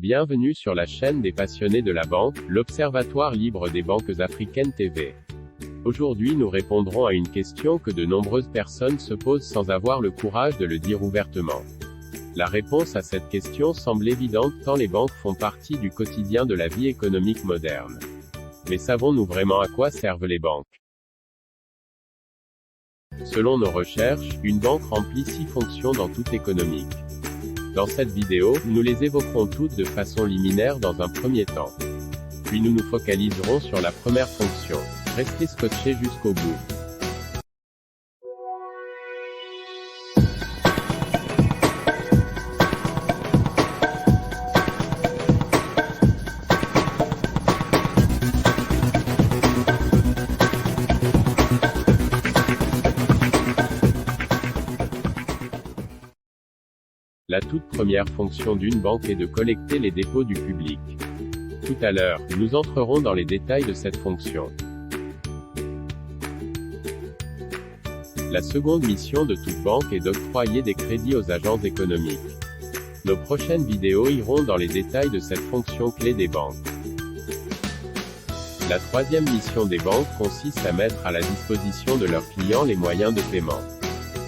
Bienvenue sur la chaîne des passionnés de la banque, l'Observatoire libre des banques africaines TV. Aujourd'hui nous répondrons à une question que de nombreuses personnes se posent sans avoir le courage de le dire ouvertement. La réponse à cette question semble évidente tant les banques font partie du quotidien de la vie économique moderne. Mais savons-nous vraiment à quoi servent les banques? Selon nos recherches, une banque remplit 6 fonctions dans toute économie. Dans cette vidéo, nous les évoquerons toutes de façon liminaire dans un premier temps. Puis nous nous focaliserons sur la première fonction. Restez scotchés jusqu'au bout. La toute première fonction d'une banque est de collecter les dépôts du public. Tout à l'heure, nous entrerons dans les détails de cette fonction. La seconde mission de toute banque est d'octroyer des crédits aux agences économiques. Nos prochaines vidéos iront dans les détails de cette fonction clé des banques. La troisième mission des banques consiste à mettre à la disposition de leurs clients les moyens de paiement.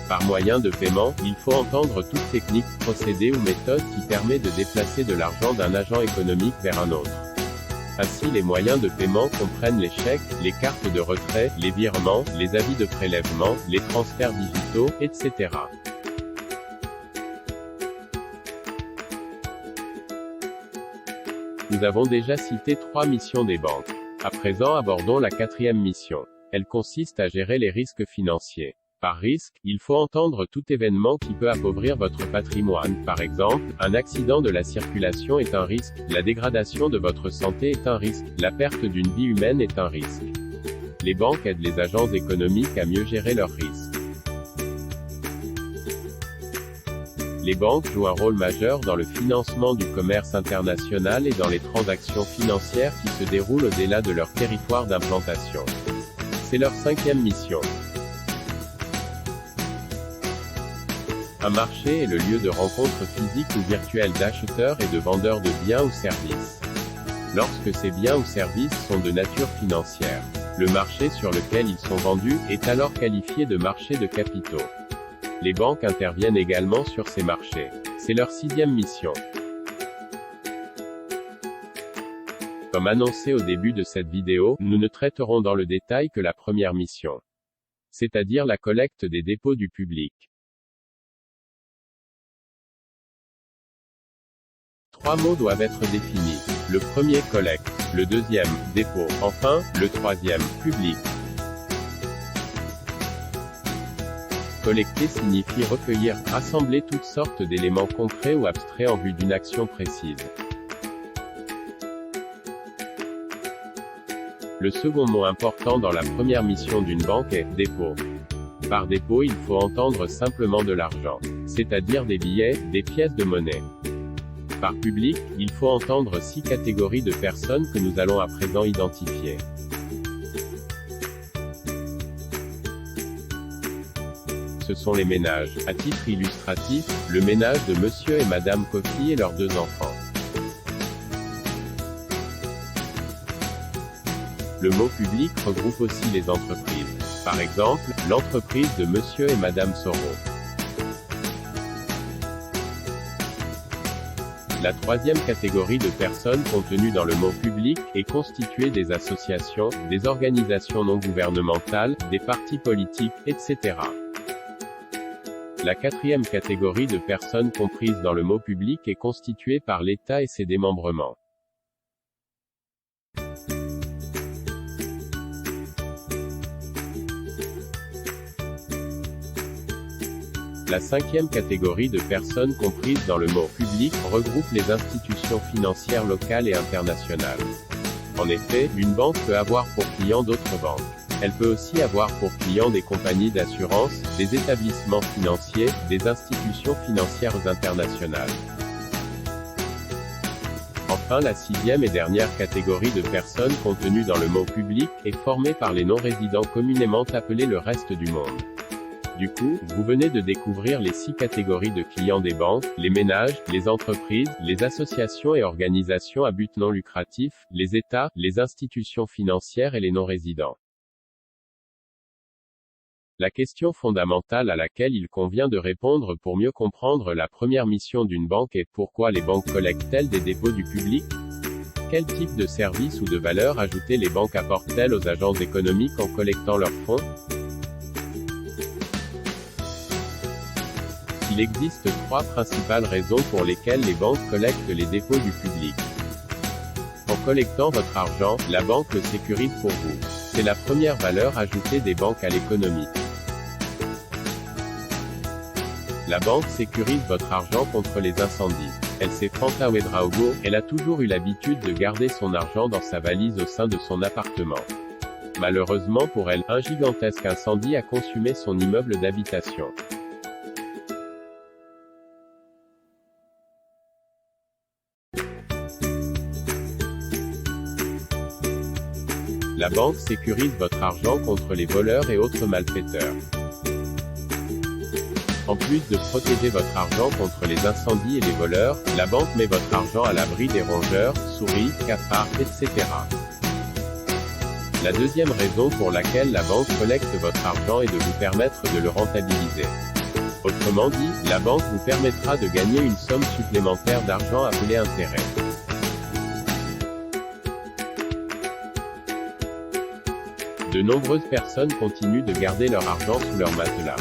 Par moyen de paiement, il faut entendre toute technique, procédé ou méthode qui permet de déplacer de l'argent d'un agent économique vers un autre. Ainsi les moyens de paiement comprennent les chèques, les cartes de retrait, les virements, les avis de prélèvement, les transferts digitaux, etc. Nous avons déjà cité 3 missions des banques. À présent abordons la 4e mission. Elle consiste à gérer les risques financiers. Par risque, il faut entendre tout événement qui peut appauvrir votre patrimoine. Par exemple, un accident de la circulation est un risque, la dégradation de votre santé est un risque, la perte d'une vie humaine est un risque. Les banques aident les agences économiques à mieux gérer leurs risques. Les banques jouent un rôle majeur dans le financement du commerce international et dans les transactions financières qui se déroulent au-delà de leur territoire d'implantation. C'est leur 5e mission. Un marché est le lieu de rencontre physique ou virtuelle d'acheteurs et de vendeurs de biens ou services. Lorsque ces biens ou services sont de nature financière, le marché sur lequel ils sont vendus est alors qualifié de marché de capitaux. Les banques interviennent également sur ces marchés. C'est leur 6e mission. Comme annoncé au début de cette vidéo, nous ne traiterons dans le détail que la première mission, c'est-à-dire la collecte des dépôts du public. 3 mots doivent être définis. Le premier, collecte. Le deuxième, dépôt. Enfin, le troisième, public. Collecter signifie recueillir, rassembler toutes sortes d'éléments concrets ou abstraits en vue d'une action précise. Le second mot important dans la première mission d'une banque est dépôt. Par dépôt, il faut entendre simplement de l'argent, c'est-à-dire des billets, des pièces de monnaie. Par public, il faut entendre 6 catégories de personnes que nous allons à présent identifier. Ce sont les ménages. À titre illustratif, le ménage de Monsieur et Madame Kofi et leurs 2 enfants. Le mot public regroupe aussi les entreprises. Par exemple, l'entreprise de Monsieur et Madame Soro. La troisième catégorie de personnes contenue dans le mot public est constituée des associations, des organisations non gouvernementales, des partis politiques, etc. La 4e catégorie de personnes comprises dans le mot public est constituée par l'État et ses démembrements. La 5e catégorie de personnes comprises dans le mot public regroupe les institutions financières locales et internationales. En effet, une banque peut avoir pour clients d'autres banques. Elle peut aussi avoir pour clients des compagnies d'assurance, des établissements financiers, des institutions financières internationales. Enfin, la 6e et dernière catégorie de personnes contenue dans le mot public est formée par les non-résidents communément appelés le reste du monde. Du coup, vous venez de découvrir les 6 catégories de clients des banques: les ménages, les entreprises, les associations et organisations à but non lucratif, les États, les institutions financières et les non-résidents. La question fondamentale à laquelle il convient de répondre pour mieux comprendre la première mission d'une banque est: pourquoi les banques collectent-elles des dépôts du public? Quel type de services ou de valeur ajoutée les banques apportent-elles aux agences économiques en collectant leurs fonds? Il existe 3 principales raisons pour lesquelles les banques collectent les dépôts du public. En collectant votre argent, la banque le sécurise pour vous. C'est la première valeur ajoutée des banques à l'économie. La banque sécurise votre argent contre les incendies. Elsie Franta Ouedraogo, elle a toujours eu l'habitude de garder son argent dans sa valise au sein de son appartement. Malheureusement pour elle, un gigantesque incendie a consumé son immeuble d'habitation. La banque sécurise votre argent contre les voleurs et autres malfaiteurs. En plus de protéger votre argent contre les incendies et les voleurs, la banque met votre argent à l'abri des rongeurs, souris, cafards, etc. La deuxième raison pour laquelle la banque collecte votre argent est de vous permettre de le rentabiliser. Autrement dit, la banque vous permettra de gagner une somme supplémentaire d'argent appelée intérêt. De nombreuses personnes continuent de garder leur argent sous leur matelas.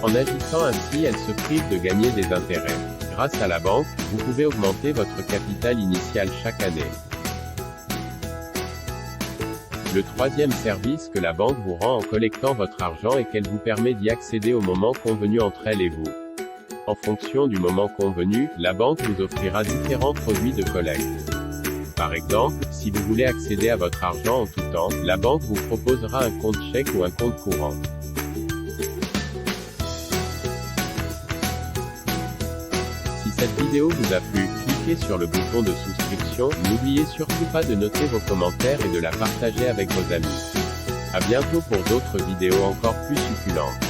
En agissant ainsi, elles se privent de gagner des intérêts. Grâce à la banque, vous pouvez augmenter votre capital initial chaque année. Le troisième service que la banque vous rend en collectant votre argent est qu'elle vous permet d'y accéder au moment convenu entre elle et vous. En fonction du moment convenu, la banque vous offrira différents produits de collecte. Par exemple, si vous voulez accéder à votre argent en tout temps, la banque vous proposera un compte chèque ou un compte courant. Si cette vidéo vous a plu, cliquez sur le bouton de souscription, n'oubliez surtout pas de noter vos commentaires et de la partager avec vos amis. À bientôt pour d'autres vidéos encore plus succulentes.